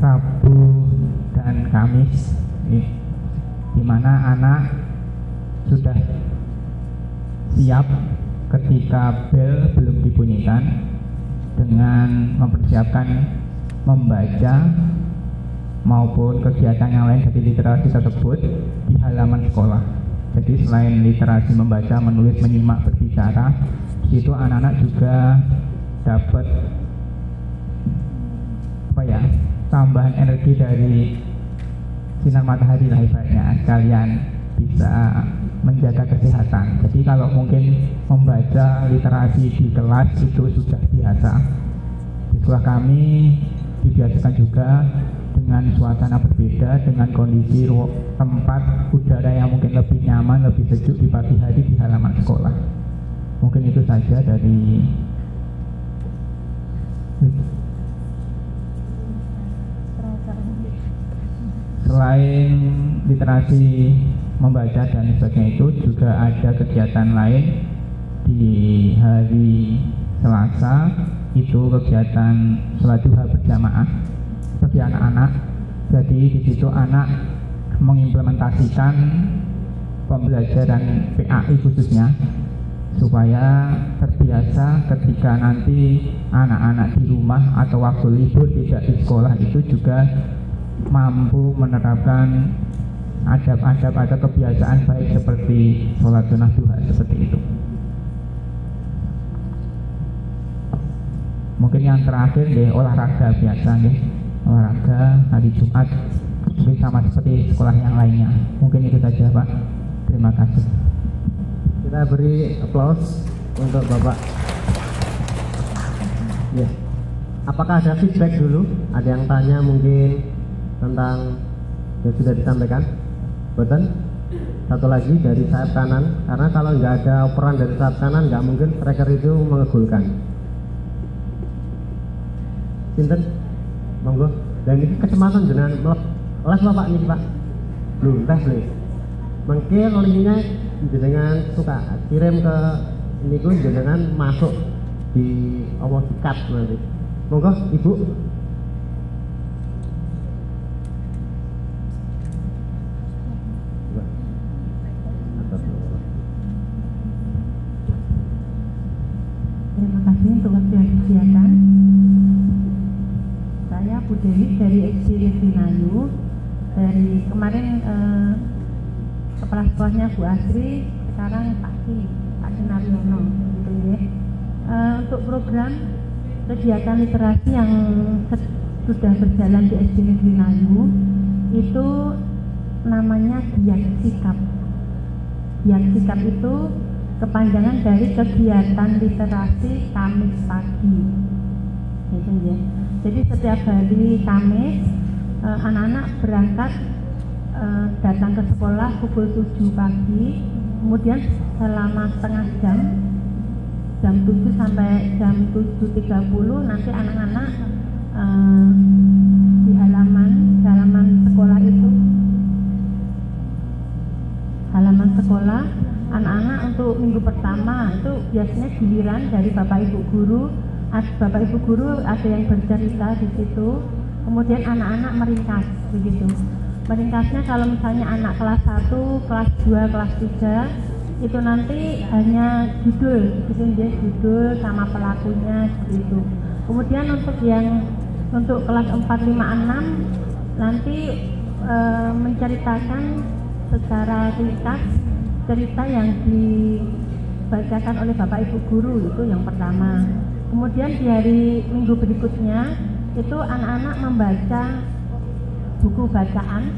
Rabu dan Kamis, di mana anak sudah siap ketika bel belum dibunyikan dengan mempersiapkan membaca maupun kegiatan yang lain dari literasi tersebut di halaman sekolah. Jadi selain literasi membaca, menulis, menyimak, berbicara, di situ anak-anak juga dapat tambahan energi dari sinar matahari lah ibaratnya, sekalian bisa menjaga kesehatan. Jadi kalau mungkin membaca literasi di kelas itu sudah biasa, di sekolah kami dibiasakan juga dengan suasana berbeda, dengan kondisi tempat udara yang mungkin lebih nyaman, lebih sejuk di pagi hari di halaman sekolah. Mungkin itu saja dari selain literasi membaca dan sebagainya, itu juga ada kegiatan lain di hari Selasa, itu kegiatan sholat duha berjamaah bagi anak-anak. Jadi di situ anak mengimplementasikan pembelajaran PAI khususnya supaya terbiasa ketika nanti anak-anak di rumah atau waktu libur tidak di sekolah itu juga mampu menerapkan adab-adab atau kebiasaan baik seperti sholat sunnah duha seperti itu. Mungkin yang terakhir olahraga biasa olahraga hari Jumat mungkin sama seperti sekolah yang lainnya. Mungkin itu saja Pak, terima kasih. Kita beri aplaus untuk Bapak. Ya. Apakah ada feedback dulu? Ada yang tanya mungkin tentang yang sudah disampaikan? Betul? Satu lagi dari sayap kanan, karena kalau nggak ada operan dari sayap kanan nggak mungkin striker itu mengegolkan. Sinten? Monggo. Dan ini kesempatan dengan les Bapak nih Pak. Belum tes nih. Mungkin linknya jenengan suka kirim ke ini pun jenengan masuk di di cut nanti. Monggo Ibu. Terima kasih untuk waktu yang disediakan. Saya Bu Dewi dari SD Negeri Ngayu. Dari kemarin kepala sekolahnya Bu Asri, sekarang Pak Sinaryono gitu ya. Untuk program kegiatan literasi yang sudah berjalan di SD Negeri Ngayu itu namanya Giat Sikap. Giat Sikap itu kepanjangan dari kegiatan literasi Kamis pagi gitu ya. Jadi setiap hari Kamis anak-anak berangkat datang ke sekolah pukul 7 pagi, kemudian selama setengah jam 7 sampai jam 7.30 nanti anak-anak di halaman sekolah itu, halaman sekolah anak-anak untuk minggu pertama itu biasanya giliran dari Bapak Ibu guru. Bapak Ibu guru ada yang bercerita di situ, kemudian anak-anak meringkas begitu. Meringkasnya kalau misalnya anak kelas 1, kelas 2, kelas 3 itu nanti hanya judul gitu ya, judul sama pelakunya gitu. Kemudian untuk kelas 4, 5, 6 nanti menceritakan secara ringkas cerita yang dibacakan oleh Bapak Ibu guru, itu yang pertama. Kemudian di hari minggu berikutnya itu anak-anak membaca buku bacaan,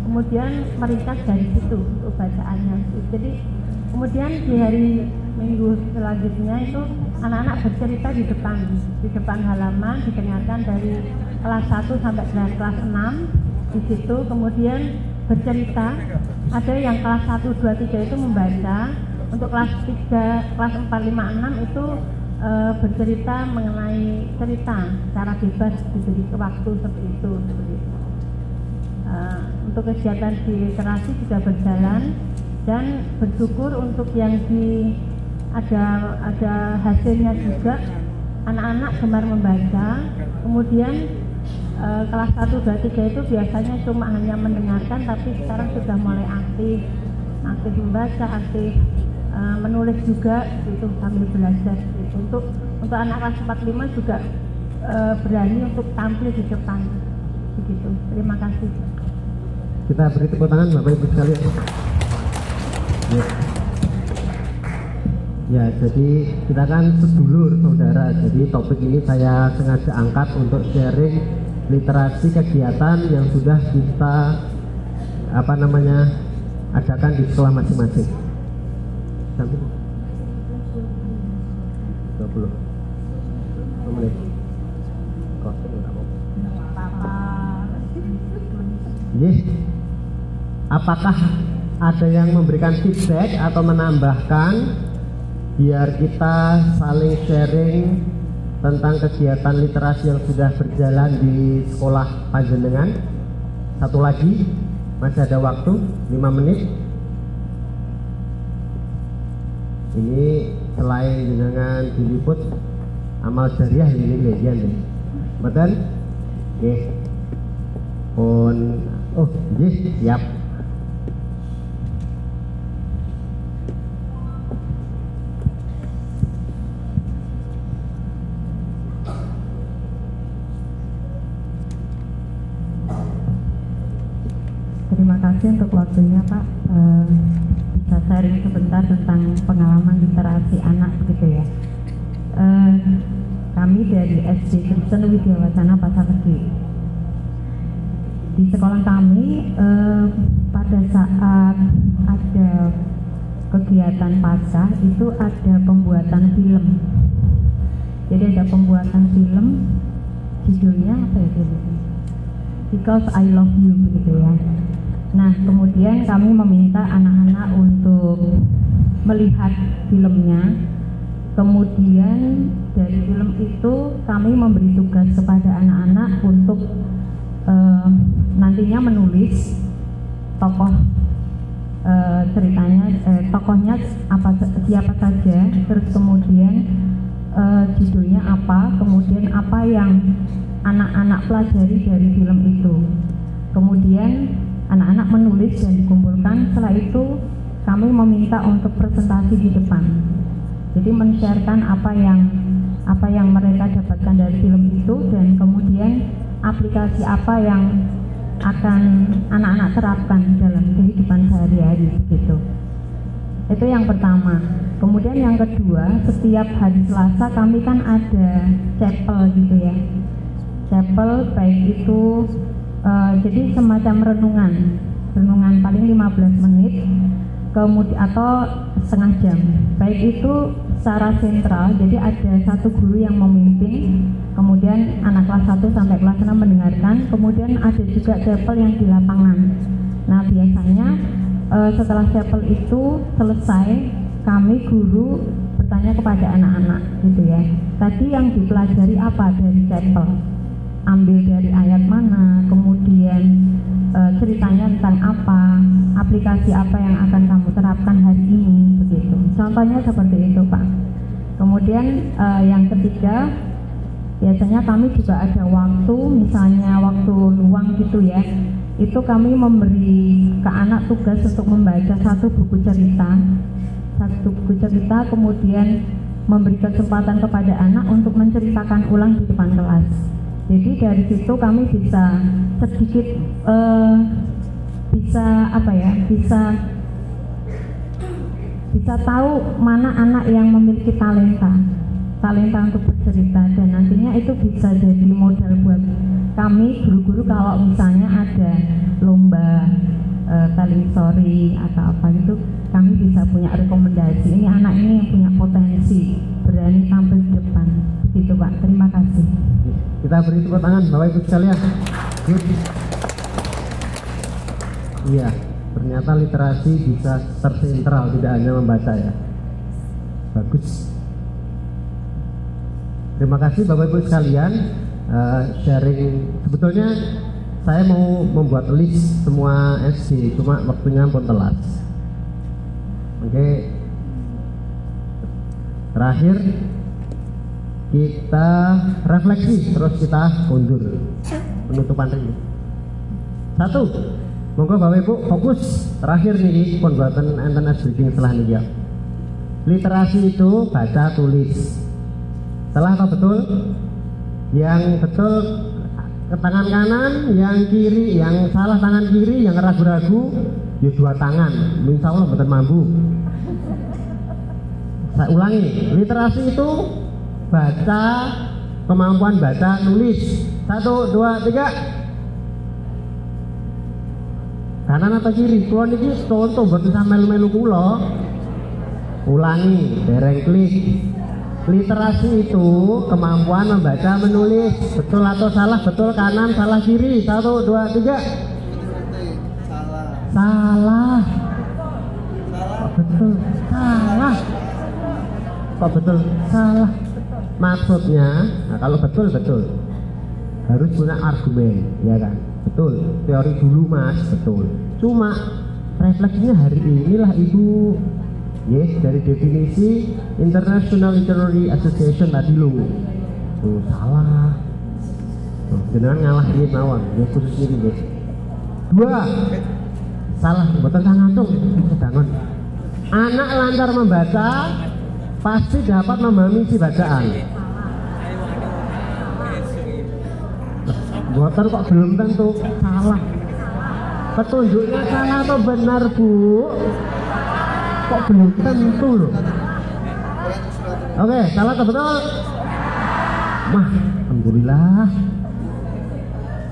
kemudian meringkas dari situ untuk bacaannya. Jadi kemudian di hari minggu selanjutnya itu anak-anak bercerita di depan halaman, didengarkan dari kelas 1 sampai dengan kelas 6 di situ. Kemudian bercerita, ada yang kelas 1, 2, 3 itu membaca. Untuk kelas 3, kelas 4, 5, 6 itu bercerita mengenai cerita secara bebas, diberi waktu seperti itu. Untuk kegiatan di literasi juga berjalan, dan bersyukur untuk yang ada hasilnya juga. Anak-anak gemar membaca. Kemudian kelas 1, 2, 3 itu biasanya cuma hanya mendengarkan, tapi sekarang sudah mulai aktif membaca, aktif menulis juga itu sambil belajar gitu. Untuk anak kelas 4, 5 juga berani untuk tampil di depan begitu. Terima kasih. Kita beri tepuk tangan Bapak Ibu sekalian. Ya, jadi kita kan sedulur saudara. Jadi topik ini saya sengaja angkat untuk sharing literasi kegiatan yang sudah kita adakan di sekolah masing-masing. 20 menit. Apakah ada yang memberikan feedback atau menambahkan biar kita saling sharing tentang kegiatan literasi yang sudah berjalan di sekolah panjenengan? Satu lagi, masih ada waktu 5 menit. Ini selain jenengan diliput amal jariah ini legian nih. Betul? Oke. Siap. Terima kasih untuk waktunya Pak. Bisa sharing sebentar tentang pengalaman literasi anak begitu ya. Kami dari SD Kristen Widya Wacana Pasar Regi. Di sekolah kami pada saat ada kegiatan Paskah itu ada pembuatan film. Jadi ada pembuatan film, judulnya apa ya dulu? Because I Love You begitu ya. Nah, kemudian kami meminta anak-anak untuk melihat filmnya. Kemudian dari film itu kami memberi tugas kepada anak-anak untuk nantinya menulis tokoh ceritanya, tokohnya siapa saja, terus kemudian judulnya apa, kemudian apa yang anak-anak pelajari dari film itu. Kemudian anak-anak menulis dan dikumpulkan. Setelah itu kami meminta untuk presentasi di depan. Jadi men-sharekan apa yang mereka dapatkan dari film itu, dan kemudian aplikasi apa yang akan anak-anak terapkan dalam kehidupan sehari-hari begitu. Itu yang pertama. Kemudian yang kedua, setiap hari Selasa kami kan ada chapel gitu ya. Chapel baik itu jadi semacam renungan paling 15 menit kemudian atau setengah jam. Baik itu secara sentral, jadi ada satu guru yang memimpin, kemudian anak kelas 1 sampai kelas 6 mendengarkan, kemudian ada juga chapel yang di lapangan. Nah, biasanya setelah chapel itu selesai, kami guru bertanya kepada anak-anak gitu ya. Tadi yang dipelajari apa dari chapel? Ambil dari ayat mana, kemudian ceritanya tentang apa, aplikasi apa yang akan kamu terapkan hari ini begitu. Contohnya seperti itu Pak. Kemudian yang ketiga, biasanya kami juga ada waktu, misalnya waktu luang gitu ya, itu kami memberi ke anak tugas untuk membaca satu buku cerita, kemudian memberi kesempatan kepada anak untuk menceritakan ulang di depan kelas. Jadi dari situ kami bisa sedikit bisa tahu mana anak yang memiliki talenta untuk bercerita, dan nantinya itu bisa jadi modal buat kami guru-guru kalau misalnya ada lomba telling story atau apa gitu, kami bisa punya rekomendasi, ini anak ini yang punya potensi, berani tampil di depan gitu Pak. Terima kasih. Kita beri tepuk tangan Bapak Ibu sekalian. Iya, ternyata literasi bisa tersentral, tidak hanya membaca ya. Bagus. Terima kasih Bapak Ibu sekalian, sharing. Sebetulnya saya mau membuat list semua SD, cuma waktunya pun telat. Oke. Terakhir kita refleksi, terus kita undur penutupan ini. 1. Monggo Bapak Ibu fokus terakhir nih pembuatan internet breaking setelah ini ya. Literasi itu baca tulis. Salah atau betul? Yang betul ke tangan kanan, yang kiri, yang salah tangan kiri, yang ragu-ragu ya dua tangan. Insya Allah betul mampu. Saya ulangi, literasi itu baca, kemampuan baca, nulis. 1, 2, 3. Kanan atau kiri? Kulo niki contoh mboten sampe melu kula. Ulangi, dereng klik. Literasi itu kemampuan membaca, menulis. Betul atau salah? Betul kanan, salah kiri. 1, 2, 3. Salah. Kok betul? Salah. Kok betul? Salah. Maksudnya, nah kalau betul harus punya argumen, ya kan? Betul. Teori dulu Mas, betul. Cuma refleksinya hari inilah Ibu, yes, dari definisi International Literary Association tadi lo. Salah. Jenengan ngalah ini mawon, ya khusus ini guys. 2. Salah, betul sangatung, sedangon. Anak lancar membaca pasti dapat memahami isi bacaan. Boten kok belum tentu, salah. Petunjuknya salah atau benar Bu? Kok belum tentu loh. Oke, salah atau betul? Wah, alhamdulillah.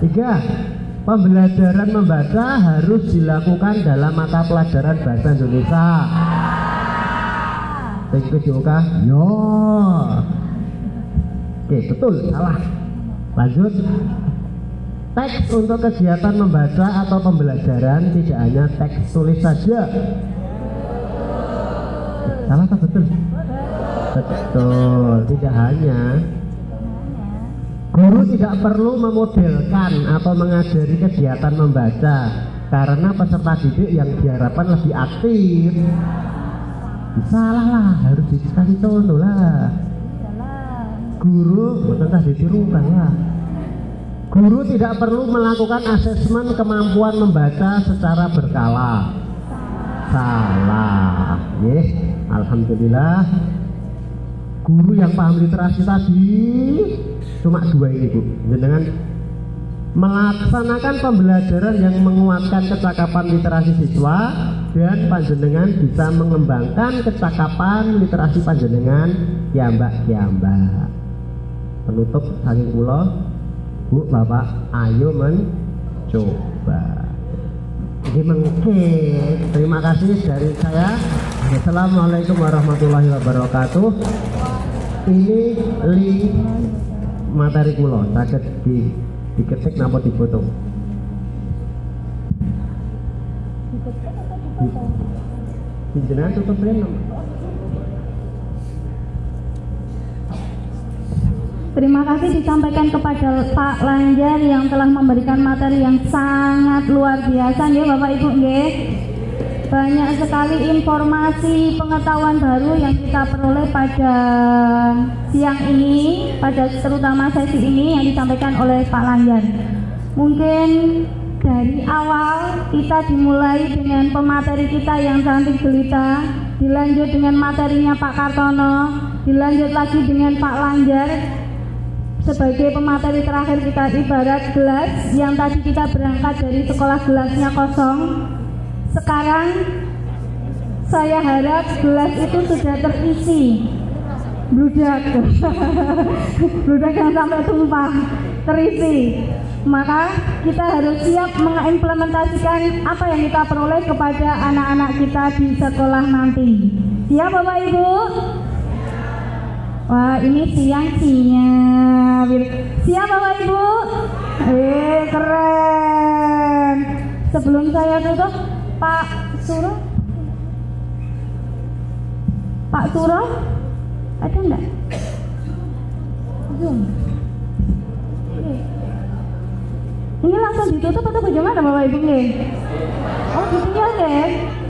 3. Pembelajaran membaca harus dilakukan dalam mata pelajaran bahasa Indonesia. Yo. Oke, betul, salah. Lanjut. Teks untuk kegiatan membaca atau pembelajaran tidak hanya teks tulis saja. Salah atau betul? Betul, tidak hanya. Guru tidak perlu memodelkan atau mengajari kegiatan membaca karena peserta didik yang diharapkan lebih aktif. Salah lah, harus dikasih contoh lah. Guru betul ditirukan lah. Guru tidak perlu melakukan asesmen kemampuan membaca secara berkala. Salah. Alhamdulillah. Guru yang paham literasi tadi cuma 2 ini Bu. Dengan melaksanakan pembelajaran yang menguatkan kecakapan literasi siswa dan panjenengan bisa mengembangkan kecakapan literasi panjenengan kiambak. Penutup saking kula. Bu, Bapak, ayo mencoba. Ini mungkin. Terima kasih dari saya. Assalamualaikum warahmatullahi wabarakatuh. Ini link materi kula, saged diketik napa dipoto. Jenengan tutup rene. Terima kasih disampaikan kepada Pak Lanjar yang telah memberikan materi yang sangat luar biasa nggih Bapak Ibu nggih. Banyak sekali informasi pengetahuan baru yang kita peroleh pada siang ini, pada terutama sesi ini yang disampaikan oleh Pak Lanjar. Mungkin dari awal kita dimulai dengan pemateri kita yang cantik jelita, dilanjut dengan materinya Pak Kartono, dilanjut lagi dengan Pak Lanjar. Sebagai pemateri terakhir kita ibarat gelas yang tadi kita berangkat dari sekolah gelasnya kosong. Sekarang saya harap gelas itu sudah terisi, bludak yang sampai tumpah, terisi. Maka kita harus siap mengimplementasikan apa yang kita peroleh kepada anak-anak kita di sekolah nanti. Siap Bapak Ibu? Wah, ini siang-siang. Siap Bapak Ibu? Keren. Sebelum saya tutup, Pak Suro, ada enggak? langsung. Oke. Ini langsung ditutup atau bagaimana Bapak Ibu nggih? Oh, ditinggal nggih.